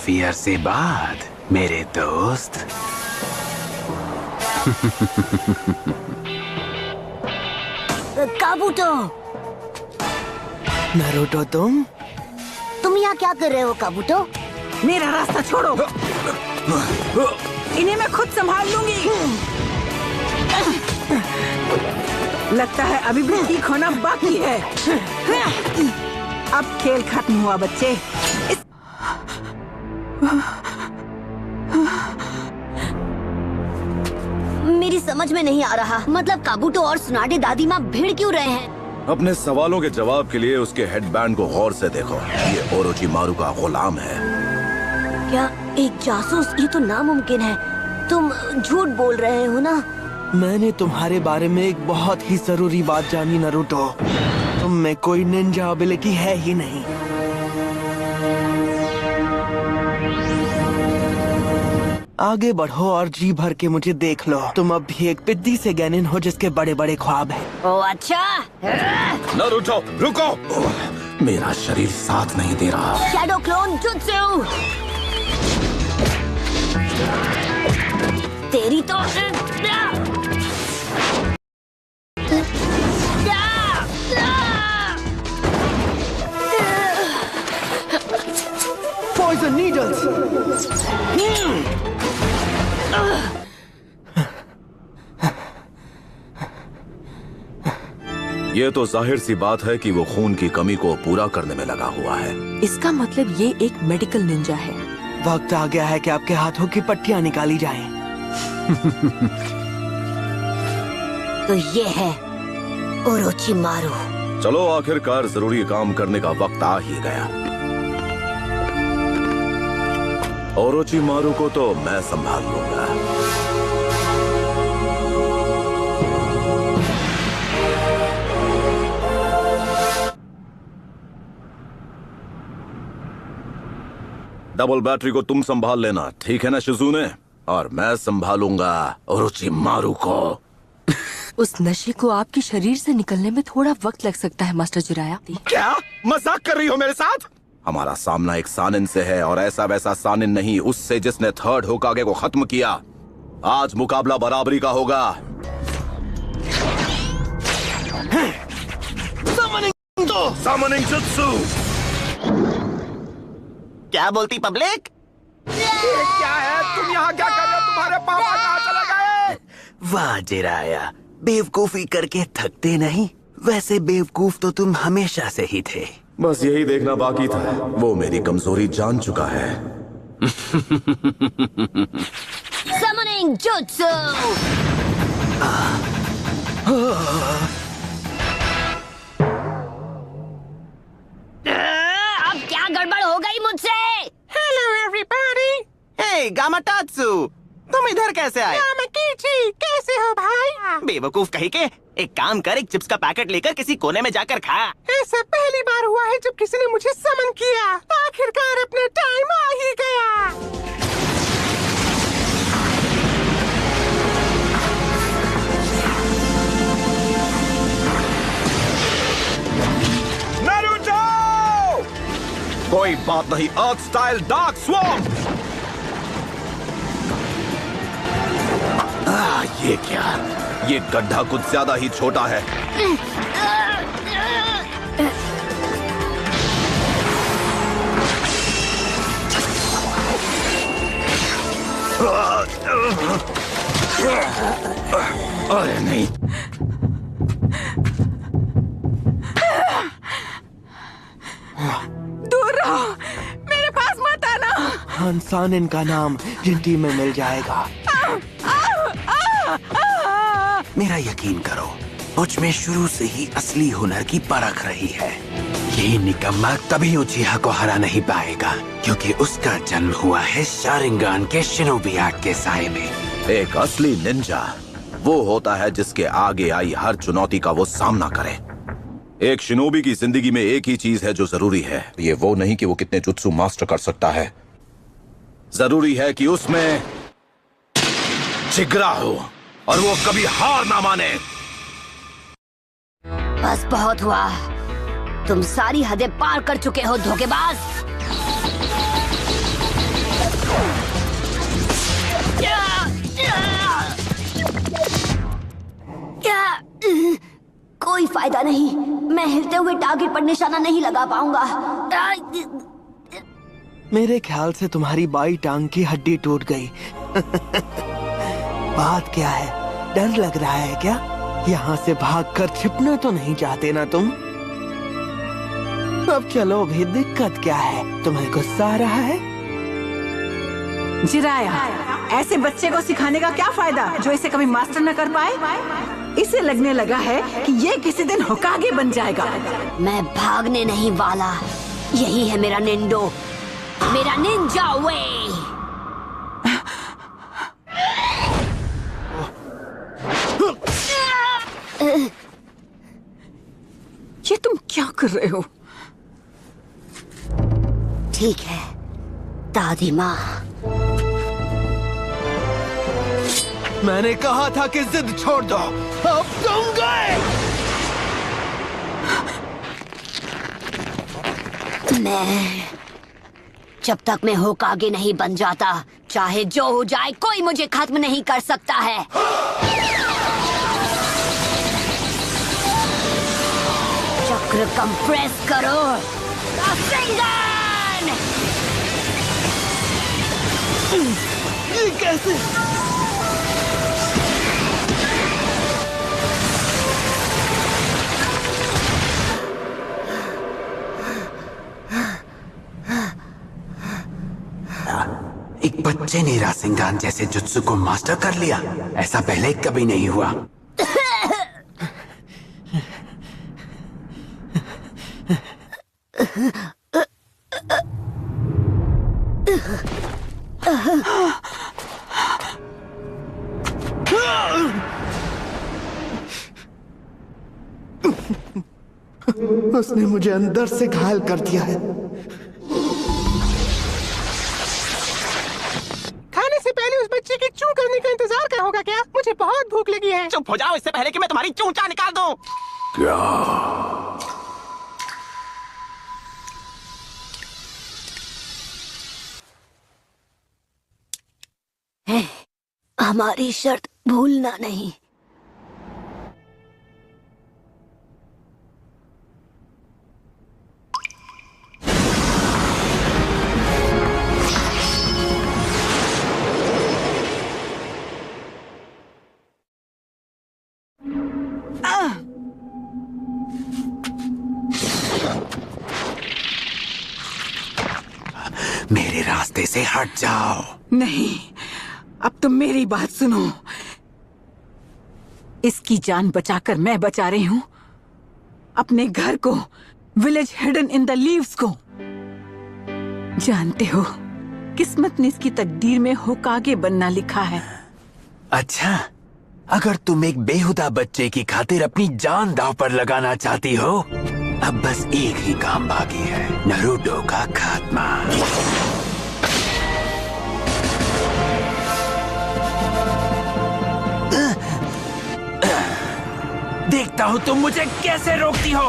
काफी अरसे बाद मेरे दोस्त। काबूतो। नारुतो तुम यहाँ क्या कर रहे हो काबूतो? मेरा रास्ता छोड़ो। इन्हें मैं खुद संभाल लूंगी। लगता है अभी भी ठीक होना बाकी है। अब खेल खत्म हुआ बच्चे। मेरी समझ में नहीं आ रहा, मतलब काबूतो और सुनाडे दादी माँ भिड़ क्यों रहे हैं? अपने सवालों के जवाब के लिए उसके हेडबैंड को गौर से देखो। ये ओरोचिमारू का गुलाम है। क्या एक जासूस? ये तो नामुमकिन है। तुम झूठ बोल रहे हो ना? मैंने तुम्हारे बारे में एक बहुत ही जरूरी बात जानी नारुतो। तुम में कोई निंजा एबिलिटी है ही नहीं। आगे बढ़ो और जी भर के मुझे देख लो। तुम अब भी एक पिद्दी से गैनिन हो जिसके बड़े बड़े ख्वाब हैं। ओ अच्छा। नारुतो रुको, मेरा शरीर साथ नहीं दे रहा। Shadow clone jutsu. तेरी तो Poison needles। ये तो जाहिर सी बात है कि वो खून की कमी को पूरा करने में लगा हुआ है। इसका मतलब ये एक मेडिकल निंजा है। वक्त आ गया है कि आपके हाथों की पट्टियां निकाली जाएं। तो ये है ओरोचिमारू। चलो आखिरकार जरूरी काम करने का वक्त आ ही गया। ओरोचिमारू को तो मैं संभाल लूंगा। डबल बैटरी को तुम संभाल लेना, ठीक है ना शिजुने? और मैं संभालूंगा ओरोचिमारू को। उस नशे को आपके शरीर से निकलने में थोड़ा वक्त लग सकता है मास्टर जिराया। क्या मजाक कर रही हो मेरे साथ? हमारा सामना एक सानिन से है, और ऐसा वैसा सानिन नहीं, उससे जिसने थर्ड होकागे को खत्म किया। आज मुकाबला बराबरी का होगा। Summoning jutsu। क्या बोलती पब्लिक? ये क्या है? तुम यहाँ क्या कर रहे हो? तुम्हारे पापा कहाँ चले गए? वाह जिराया, बेवकूफी करके थकते नहीं। वैसे बेवकूफ तो तुम हमेशा से ही थे। बस यही देखना बाकी था। वो मेरी कमजोरी जान चुका है। Summoning jutsu। अब क्या गड़बड़ हो गई मुझसे? Hello everybody. हे गामाटात्सु, तुम इधर कैसे आए? गामाकीची, कैसे हो भाई? बेवकूफ कहीं के। एक काम कर, एक चिप्स का पैकेट लेकर किसी कोने में जाकर खा। ऐसा पहली बार हुआ है जब किसी ने मुझे समन किया। आखिरकार अपना टाइम आ ही गया। नारुतो! कोई बात नहीं, अर्थ स्टाइल डार्क स्वॉर्म। ये क्या? ये गड्ढा कुछ ज्यादा ही छोटा है। अरे नहीं। दूर रहो, मेरे पास मत आना। हंसान इनका नाम जिंटी में मिल जाएगा। मेरा यकीन करो, मुझ में शुरू से ही असली हुनर की परख रही है। ये निकम्मा कभी उचिहा को हरा नहीं पाएगा, क्योंकि उसका जन्म हुआ है शारिंगान के शिनोबी आर्ट के साए में। एक असली निंजा वो होता है जिसके आगे आई हर चुनौती का वो सामना करे। एक शिनोबी की जिंदगी में एक ही चीज है जो जरूरी है। ये वो नहीं कि वो कितने जुत्सु मास्टर कर सकता है, जरूरी है कि उसमें जिगरा हो और वो कभी हार ना माने। बस बहुत हुआ, तुम सारी हदें पार कर चुके हो धोखेबाज। फायदा नहीं। मैं हिलते हुए टारगेट पर निशाना नहीं लगा पाऊंगा। मेरे ख्याल से तुम्हारी बाई टांग की हड्डी टूट गई। बात क्या है, डर लग रहा है क्या? यहाँ से भागकर छिपना तो नहीं चाहते ना तुम? अब चलो भी, दिक्कत क्या है? तुम्हें गुस्सा आ रहा है? जिराया, ऐसे बच्चे को सिखाने का क्या फायदा जो इसे कभी मास्टर न कर पाए? इसे लगने लगा है कि ये किसी दिन होकागे बन जाएगा। मैं भागने नहीं वाला। यही है मेरा निंडो, मेरा निंजा वे। ये तुम क्या कर रहे हो? ठीक है दादी माँ। मैंने कहा था कि जिद छोड़ दो। अब तुम गए। जब तक मैं होकागे नहीं बन जाता, चाहे जो हो जाए, कोई मुझे खत्म नहीं कर सकता है। चक्र कंप्रेस करो। रासेंगन! ये कैसे? एक बच्चे ने रासेंगान जैसे जुत्सु को मास्टर कर लिया। ऐसा पहले कभी नहीं हुआ। उसने मुझे अंदर से घायल कर दिया है। खाने से पहले उस बच्चे की चूं करने का इंतजार क्या होगा क्या? मुझे बहुत भूख लगी है। चुप हो जाओ, इससे पहले कि मैं तुम्हारी चूंचा निकाल दूं। क्या? हमारी शर्त भूलना नहीं। मेरे रास्ते से हट जाओ। नहीं, अब तुम मेरी बात सुनो। इसकी जान बचाकर मैं बचा रही हूँ अपने घर को, village hidden in the leaves को। जानते हो, किस्मत ने इसकी तकदीर में होकागे बनना लिखा है। अच्छा, अगर तुम एक बेहुदा बच्चे की खातिर अपनी जान दांव पर लगाना चाहती हो, अब बस एक ही काम बाकी है, नारुतो का खात्मा। देखता हूँ तुम मुझे कैसे रोकती हो।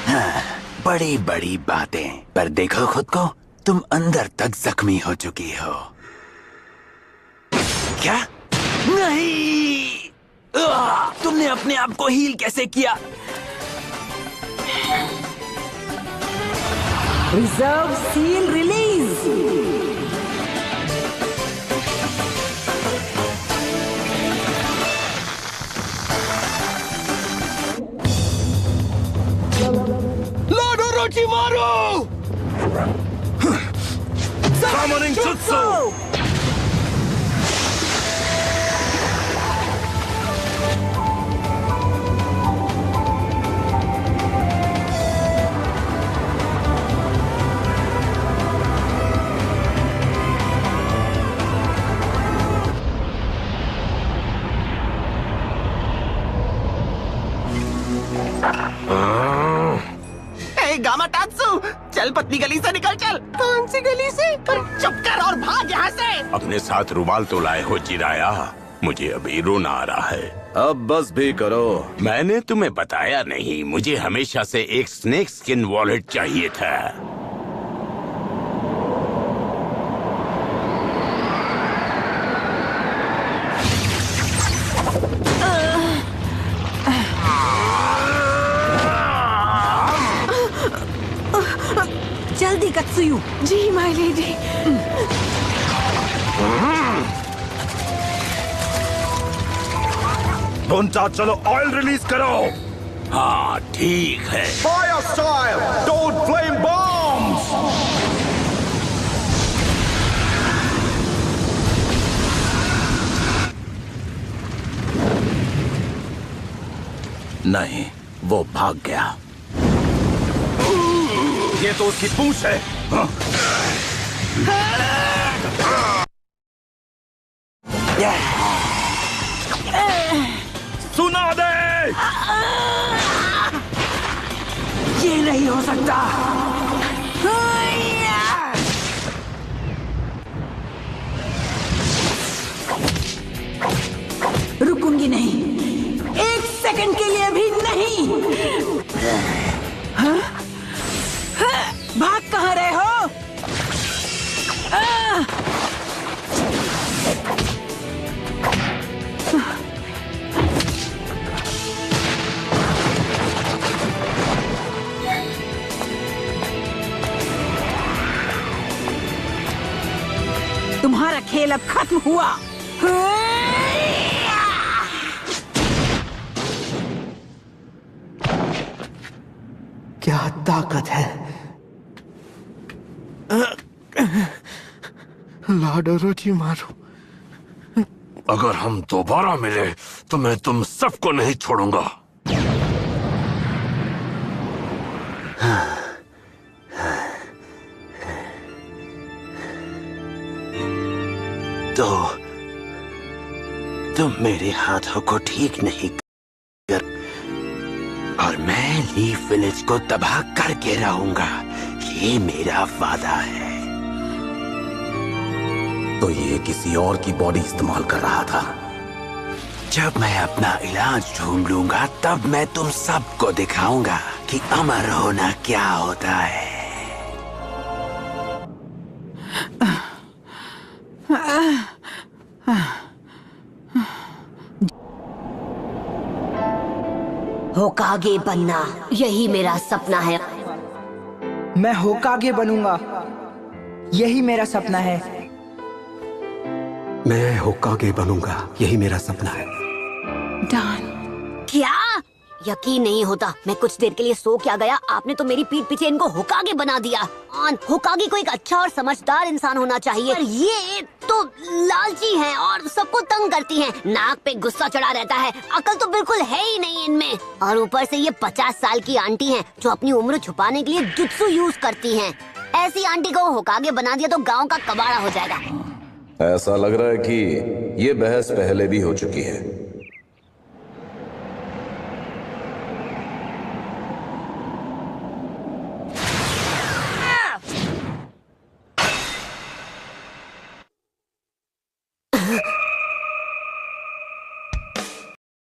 हाँ, बड़ी बड़ी बातें, पर देखो खुद को, तुम अंदर तक जख्मी हो चुकी हो। क्या? नहीं! तुमने अपने आप को हील कैसे किया? Reserve seal release. Lord Orochimaru! Summoning Jutsu! गामाटात्सु, चल पतली गली से निकल चल। कौन सी गली से? चुप कर और भाग यहाँ से। अपने साथ रुमाल तो लाए हो जिराया, मुझे अभी रोना आ रहा है। अब बस भी करो। मैंने तुम्हें बताया नहीं, मुझे हमेशा से एक स्नेक स्किन वॉलेट चाहिए था। जल्दी कत्सुयु। जी माय लेडी। ढोंचा चलो, ऑयल रिलीज करो। हाँ ठीक है। Fire style, don't flame bombs. नहीं, वो भाग गया। ये तो उसकी पूंछ है। हाँ? सुना दे। ये नहीं हो सकता। रुकूंगी नहीं, एक सेकंड के लिए भी नहीं। हाँ? हाँ? भाग कहाँ रहे हो? तुम्हारा खेल अब खत्म हुआ। क्या ताकत है। लॉर्ड ओरोचिमारू, अगर हम दोबारा मिले तो मैं तुम सबको नहीं छोड़ूंगा। तो तुम मेरे हाथों को ठीक नहीं कर, और मैं लीफ विलेज को तबाह करके रहूंगा। ये मेरा वादा है। तो ये किसी और की बॉडी इस्तेमाल कर रहा था। जब मैं अपना इलाज ढूंढ लूंगा तब मैं तुम सबको दिखाऊंगा कि अमर होना क्या होता है। होकागे बनना, यही मेरा सपना है। मैं होकागे बनूंगा, यही मेरा सपना है। मैं होकागे बनूंगा, यही मेरा सपना है। डॉन, क्या? यकीन नहीं होता, मैं कुछ देर के लिए सो क्या गया। आपने तो मेरी पीठ पीछे इनको होकागे बना दिया। होकागे को एक अच्छा और समझदार इंसान होना चाहिए, और ये तो लालची हैं और सबको तंग करती हैं। नाक पे गुस्सा चढ़ा रहता है, अकल तो बिल्कुल है ही नहीं इनमें। और ऊपर से ये 50 साल की आंटी हैं जो अपनी उम्र छुपाने के लिए जुत्सु यूज करती हैं। ऐसी आंटी को होकागे बना दिया तो गाँव का कबाड़ा हो जाएगा। ऐसा लग रहा है कि ये बहस पहले भी हो चुकी है।